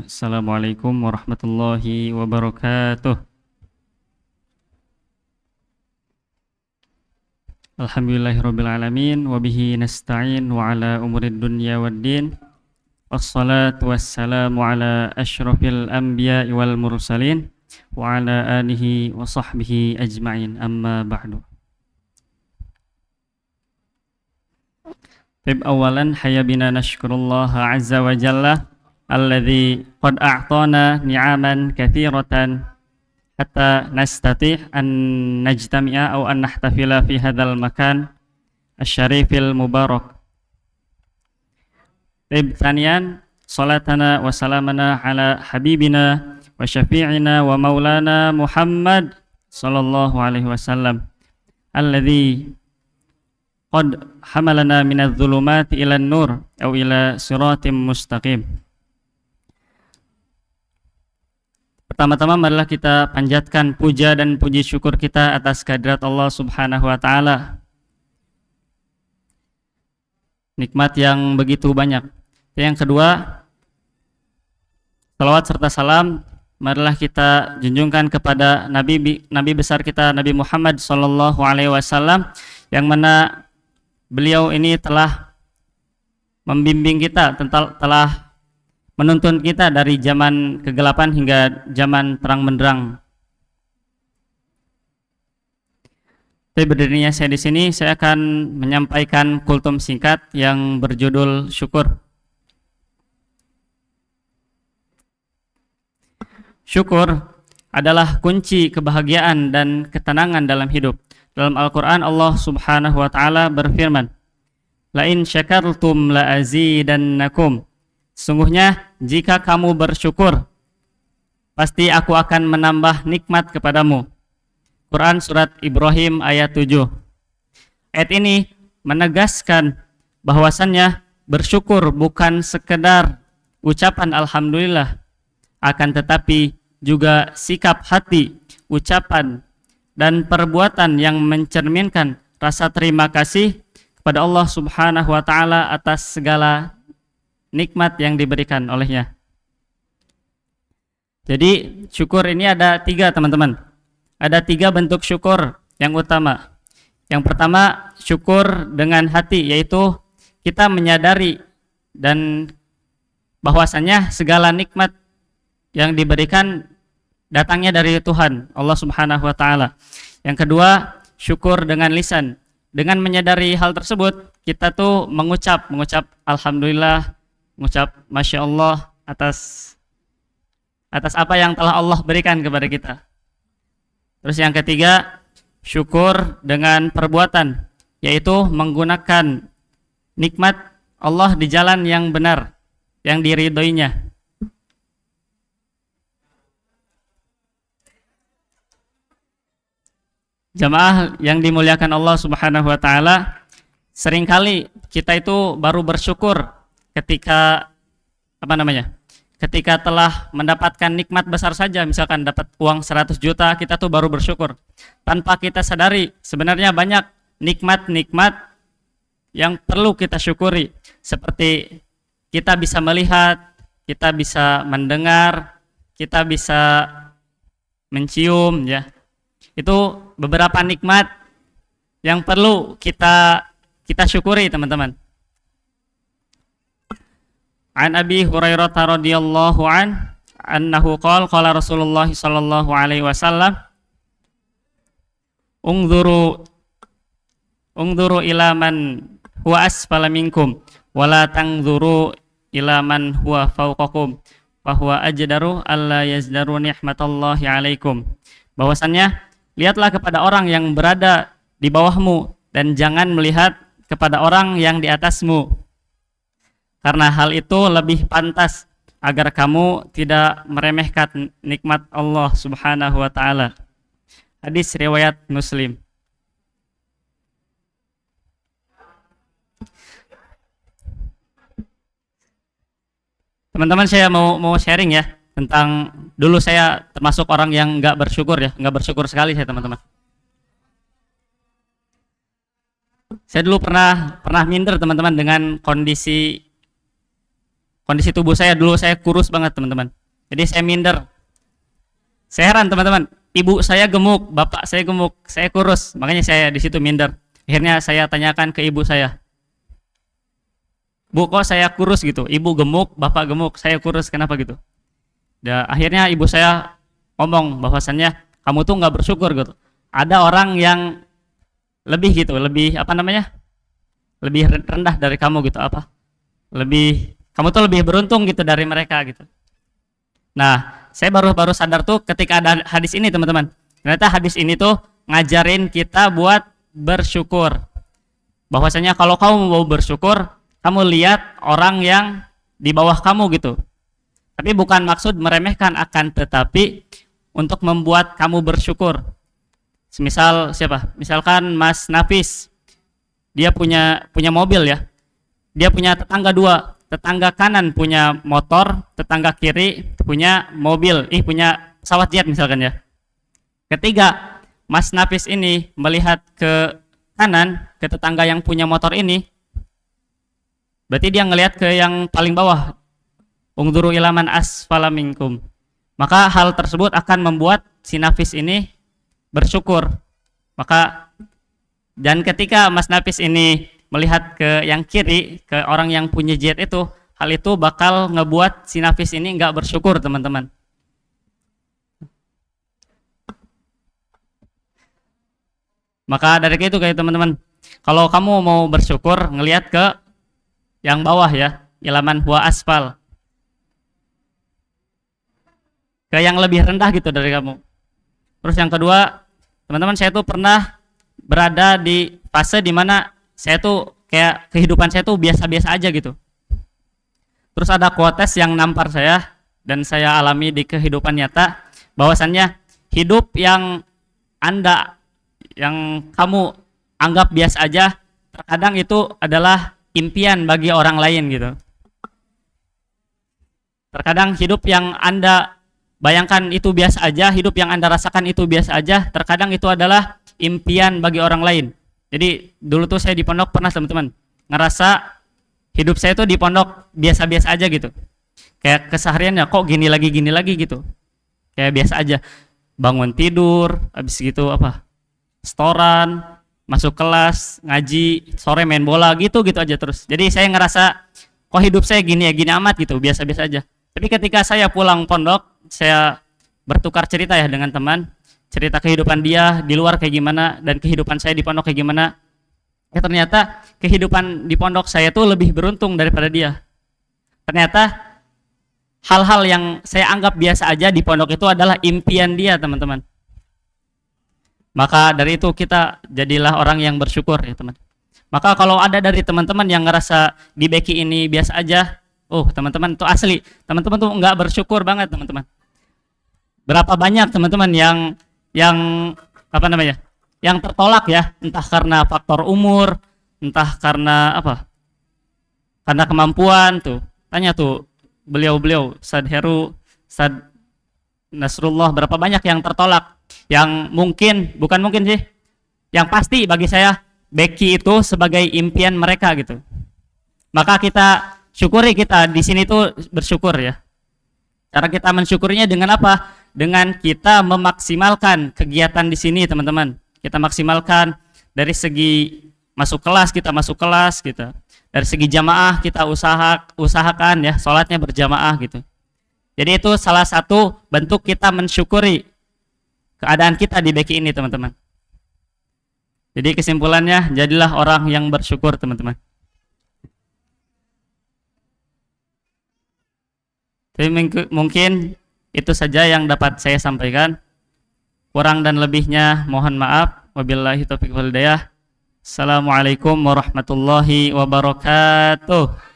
Assalamualaikum warahmatullahi wabarakatuh. Alhamdulillahirabbil alamin wa bihi nasta'in wa ala umurid dunya waddin. Wassalatu wassalamu ala asyrafil anbiya'i wal mursalin wa ala alihi wa sahbihi ajma'in. Amma ba'du. Awalan hayya bina nashkurullaha azza wa jalla alladzi qad a'tana ni'aman katsiratan hatta nastati' an najtami'a aw an nahtafila fi hadzal makan asy-syarifil mubarak. Tsaniyan salatana wa salamana ala habibina wa syafi'ina wa maulana Muhammad sallallahu alaihi wasallam alladzi qad hamalana minadz zulumati ilan nur aw ila siratim mustaqim. Pertama-tama marilah kita panjatkan puja dan puji syukur kita atas kehadirat Allah Subhanahu wa taala. Nikmat yang begitu banyak. Yang kedua, salawat serta salam marilah kita junjungkan kepada Nabi besar kita Nabi Muhammad sallallahu alaihi wasallam yang mana beliau ini telah membimbing kita, telah menuntun kita dari zaman kegelapan hingga zaman terang benderang. Tapi berdirinya saya di sini, saya akan menyampaikan kultum singkat yang berjudul syukur. Syukur adalah kunci kebahagiaan dan ketenangan dalam hidup. Dalam Al-Quran Allah Subhanahu wa ta'ala berfirman, La in syakartum la azidannakum. Sungguhnya jika kamu bersyukur, pasti aku akan menambah nikmat kepadamu. Quran Surat Ibrahim ayat 7. Ayat ini menegaskan bahwasannya bersyukur bukan sekedar ucapan Alhamdulillah, akan tetapi juga sikap hati, ucapan, dan perbuatan yang mencerminkan rasa terima kasih kepada Allah Subhanahu wa ta'ala atas segala nikmat yang diberikan olehnya. Jadi syukur ini ada 3 teman-teman. Ada 3 bentuk syukur yang utama. Yang pertama syukur dengan hati, yaitu kita menyadari dan bahwasannya segala nikmat yang diberikan datangnya dari Tuhan Allah Subhanahu wa ta'ala. Yang kedua syukur dengan lisan. Dengan menyadari hal tersebut kita tuh mengucap Alhamdulillah, mengucap Masya Allah atas apa yang telah Allah berikan kepada kita. Terus yang ketiga, syukur dengan perbuatan, yaitu menggunakan nikmat Allah di jalan yang benar, yang diridhoinya. Jamaah yang dimuliakan Allah Subhanahu wa ta'ala, seringkali kita itu baru bersyukur ketika ketika telah mendapatkan nikmat besar saja, misalkan dapat uang 100 juta, kita tuh baru bersyukur tanpa kita sadari sebenarnya banyak nikmat-nikmat yang perlu kita syukuri, seperti kita bisa melihat, kita bisa mendengar, kita bisa mencium, ya. Itu beberapa nikmat yang perlu kita syukuri, teman-teman. An Abi Hurairah radhiyallahu anhu qala Rasulullah sallallahu alaihi wasallam Ungduru ila man huwa asfala minkum wala tangduru ila man huwa fawqakum fa huwa ajdaru alla yazdaru ni'matallahi alaikum. Bahwasannya lihatlah kepada orang yang berada di bawahmu dan jangan melihat kepada orang yang di atasmu, karena hal itu lebih pantas agar kamu tidak meremehkan nikmat Allah Subhanahu wa ta'ala. Hadis riwayat Muslim. Teman-teman, saya mau sharing ya tentang, dulu saya termasuk orang yang nggak bersyukur sekali saya, teman-teman. Saya dulu pernah minder, teman-teman, dengan kondisi tubuh saya. Dulu saya kurus banget, teman-teman. Jadi saya minder. Saya heran teman-teman, ibu saya gemuk, bapak saya gemuk, saya kurus, makanya saya di situ minder. Akhirnya saya tanyakan ke ibu saya, Bu, kok saya kurus gitu? Ibu gemuk, bapak gemuk, saya kurus, kenapa gitu? Dan akhirnya ibu saya ngomong bahwasannya kamu tuh nggak bersyukur gitu. Ada orang yang lebih gitu, lebih apa namanya? Lebih rendah dari kamu gitu, apa? Lebih, kamu tuh lebih beruntung gitu dari mereka gitu. Nah, saya baru sadar tuh ketika ada hadis ini teman-teman. Ternyata hadis ini tuh ngajarin kita buat bersyukur. Bahwasanya kalau kamu mau bersyukur, kamu lihat orang yang di bawah kamu gitu. Tapi bukan maksud meremehkan, akan tetapi untuk membuat kamu bersyukur. Misal siapa? Misalkan Mas Nafis, dia punya mobil ya. Dia punya tetangga dua. Tetangga kanan punya motor, tetangga kiri punya mobil, punya pesawat jet misalkan ya. Ketiga, Mas Nafis ini melihat ke kanan, ke tetangga yang punya motor ini, berarti dia ngelihat ke yang paling bawah. Ungduru ilaman asfala minkum. Maka hal tersebut akan membuat si Nafis ini bersyukur. Maka dan ketika Mas Nafis ini melihat ke yang kiri, ke orang yang punya jet itu, hal itu bakal ngebuat si Nafis ini nggak bersyukur teman-teman. Maka dari itu kayak teman-teman, kalau kamu mau bersyukur, ngelihat ke yang bawah ya, ilaman huwa asfal, ke yang lebih rendah gitu dari kamu. Terus yang kedua, teman-teman, saya tuh pernah berada di fase dimana saya tuh kayak kehidupan saya tuh biasa-biasa aja gitu. Terus ada quotes yang nampar saya dan saya alami di kehidupan nyata, bahwasannya hidup yang kamu anggap biasa aja, terkadang itu adalah impian bagi orang lain gitu. Terkadang hidup yang Anda bayangkan itu biasa aja, hidup yang Anda rasakan itu biasa aja, terkadang itu adalah impian bagi orang lain. Jadi dulu tuh saya di pondok pernah teman-teman ngerasa hidup saya tuh di pondok biasa-biasa aja gitu. Kayak kesehariannya kok gini lagi gitu. Kayak biasa aja. Bangun tidur, habis gitu setoran, masuk kelas, ngaji, sore main bola gitu aja terus. Jadi saya ngerasa kok hidup saya gini amat gitu, biasa-biasa aja. Tapi ketika saya pulang pondok, saya bertukar cerita ya dengan teman. Cerita kehidupan dia di luar kayak gimana dan kehidupan saya di pondok kayak gimana. Ya ternyata kehidupan di pondok saya tuh lebih beruntung daripada dia. Ternyata hal-hal yang saya anggap biasa aja di pondok itu adalah impian dia teman-teman. Maka dari itu kita jadilah orang yang bersyukur ya teman. Maka kalau ada dari teman-teman yang ngerasa di Beki ini biasa aja, teman-teman itu asli, teman-teman tuh nggak bersyukur banget teman-teman. Berapa banyak teman-teman yang yang tertolak ya, entah karena faktor umur, entah karena karena kemampuan tuh. Tanya tuh beliau Ustadz Heru, Ustadz Nasrullah, berapa banyak yang tertolak, yang bukan mungkin sih, yang pasti bagi saya Beki itu sebagai impian mereka gitu. Maka kita syukuri, kita di sini tuh bersyukur ya. Cara kita mensyukurinya dengan apa? Dengan kita memaksimalkan kegiatan di sini teman-teman. Kita maksimalkan dari segi masuk kelas, kita masuk kelas gitu. Dari segi jamaah kita usahakan ya sholatnya berjamaah gitu. Jadi itu salah satu bentuk kita mensyukuri keadaan kita di Beki ini teman-teman. Jadi kesimpulannya, jadilah orang yang bersyukur teman-teman. Tapi mungkin itu saja yang dapat saya sampaikan. Kurang dan lebihnya mohon maaf. Wabillahi taufiq wal hidayah. Assalamualaikum warahmatullahi wabarakatuh.